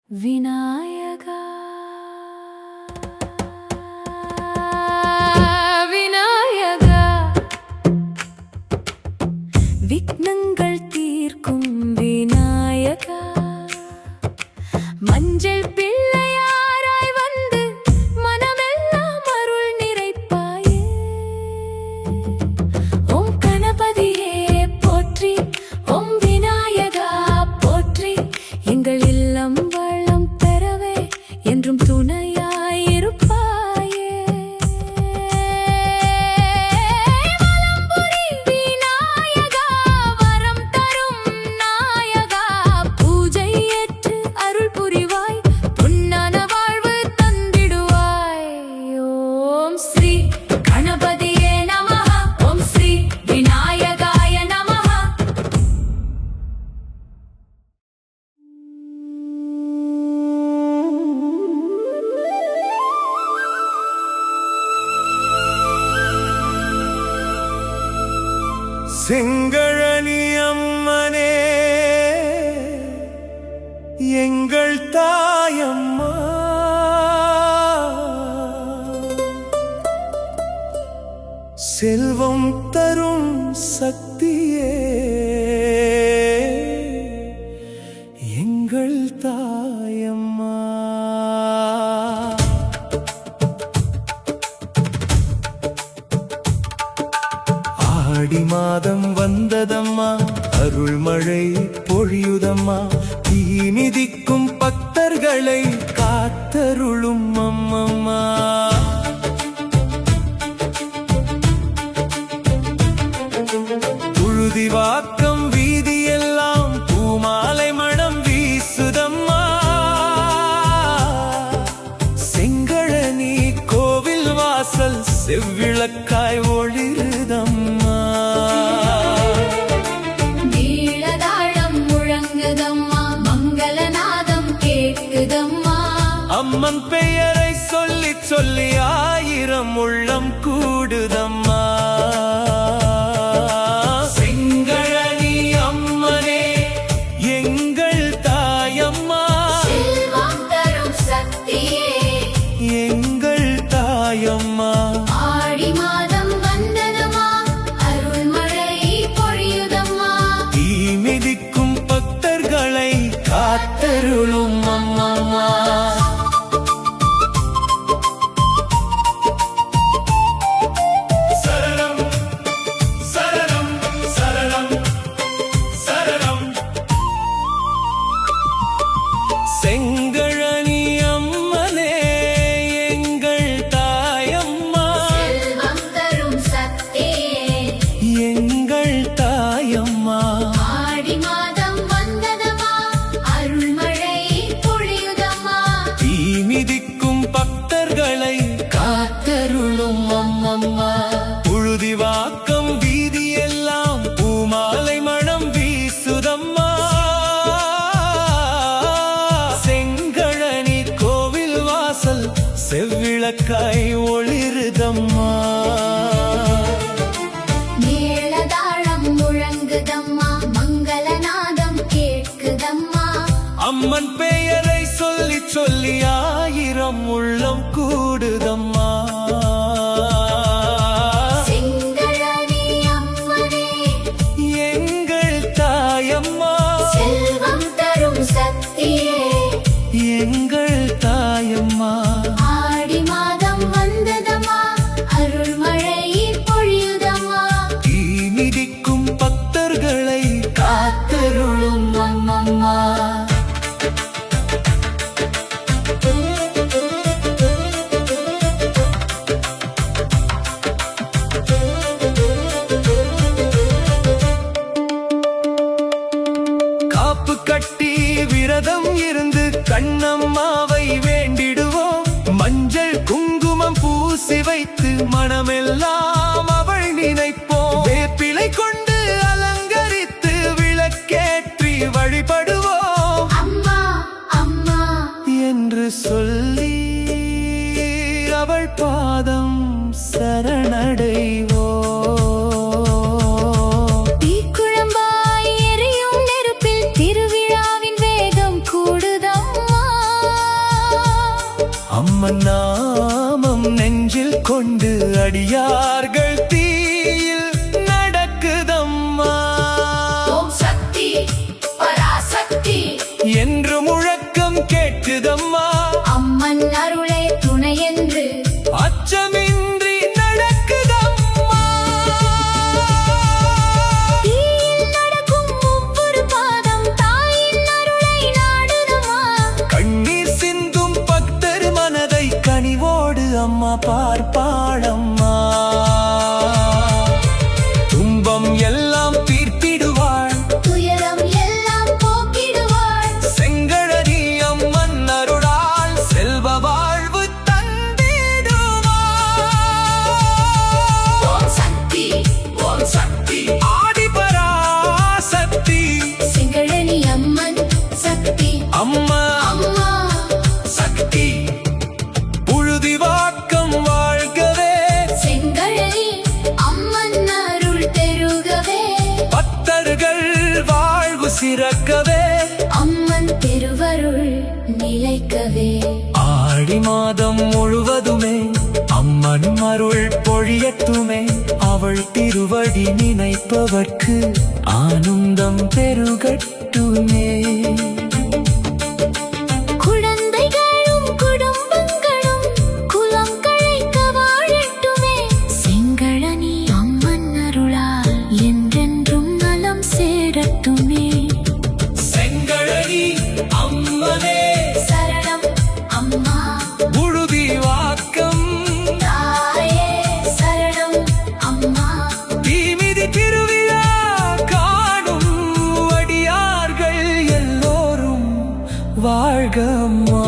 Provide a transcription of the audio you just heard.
விநாயகா விநாயகா விக்னங்கள் தீர்க்கும் விநாயகா மஞ்சள் பிள்ளையாராய் வந்து மனமெல்லாம் அருள் நிறைப்பாயே. ஓம் கணபதியே போற்றி, ஓம் விநாயகா போற்றி, எங்கள் இல்லம் வளம் பெறவே என்றும் துணையாயிருப்பாயே. வலம்புரி விநாயகா வரம் தரும் நாயகா, பூஜை ஏற்று அருள் புரிவாய், பொன்னான வாழ்வு தந்திடுவாய். ஓம் ஸ்ரீ கணபதியே நமஹ, ஓம் ஸ்ரீ விநாயகாய நமஹ. செங்கழனி அம்மனே எங்கள் தாயம்மா, செல்வம் தரும் சக்தியே எங்கள் தாயம்மா. ஆடி மாதம் வந்ததம்மா, அருள்மழை பொழியுதம்மா, தீ மிதிக்கும் பக்தர்களை காத்தருளும் அம்மம்மா. புழுதிவாக்கம் வீதியெல்லாம் பூமாலை மணம் வீசுதம்மா, செங்கழனி கோவில் வாசல் செவ்விளக்காய் ஒளிருதம்மா. நீளதாளம் முழங்குதம்மா, மங்களநாதம் கேட்குதம்மா, அம்மன் பெயரை சொல்லி சொல்லி ஆயிரம் உள்ளம் கூடுதம்மா. செங்கழனி அம்மனே எங்கள் தாயம்மா, செல்வம் தரும் சக்தியே எங்கள் தாயம்மா. ஆடி மாதம் வந்ததம்மா, அருள்மழை பொழியுதம்மா, தீ மிதிக்கும் பக்தர்களை காத்தருளும் அம்மம்மா. சரணம் சரணம் சரணம் சரணம். செங்கழனி அம்மனே எங்கள் தாயம்மா, செல்வம் தரும் சக்தியே எங்கள் தாயம்மா. ஆடி மாதம் வந்ததம்மா, அருள்மழை பொழியுதம்மா, தீ மிதிக்கும் பக்தர்களை காத்தருளும் அம்மம்மா. புழுதிவாக்கம் வீதியெல்லாம் பூமாலை மணம் வீசுதம்மா, செங்கழனி கோவில் வாசல் செவ்விளக்காய் ஒளிருதம்மா. நீளதாளம் முழங்குதம்மா, மங்களநாதம் கேட்குதம்மா, அம்மன் பெயரை சொல்லி சொல்லி ஆயிரம் உள்ளம் கூடுதம்மா. செங்கழனி அம்மனே எங்கள் தாயம்மா, செல்வம் தரும் சக்தியே எங்கள் தாயம்மா. ஆடி மாதம் வந்ததம்மா, அருள்மழை பொழியுதம்மா, தீ மிதிக்கும் பக்தர்களை காத்தருளும் அம்மம்மா. காப்பு கட்டி விரதம் இருந்து கண்ணம்மாவை வேண்டிடுவோம், மஞ்சள் குங்குமம் பூசி வைத்து மனமெல்லாம் அவள் நினைப்போம், வேப்பிலை கொண்டு அலங்கரித்து விளக்கேற்றி வழிபடுவோம் அம்மா அம்மா என்று சொல்லி அவள் பாதம் சரணடைவோம். தீக்குழம்பாய் எரியும் நெருப்பில் திருவிழாவின் வேகம் கூடுதம்மா. சிறக்கவே அம்மன் திருவருள் நிலைக்கவே ஆடி மாதம் முழுவதுமே அம்மன் அருள் பொழியட்டுமே அவள் திருவடி நினைப்பவர்க்கு ஆனந்தம் பெருகட்டுமே குழந்தைகளும் குடும்பங்களும் குலம் கழைக்க வாழட்டுமே செங்கழனி அம்மன் அருளால் என்றென்றும் நலம் சேரட்டுமே செங்கழனி அம்மனே சரணம் அம்மா உழுதி வாக்கம் தாயே சரணம் அம்மா தீமிதி திருவிழா காணும் அடியார்கள் எல்லோரும் வாழ்க அம்மா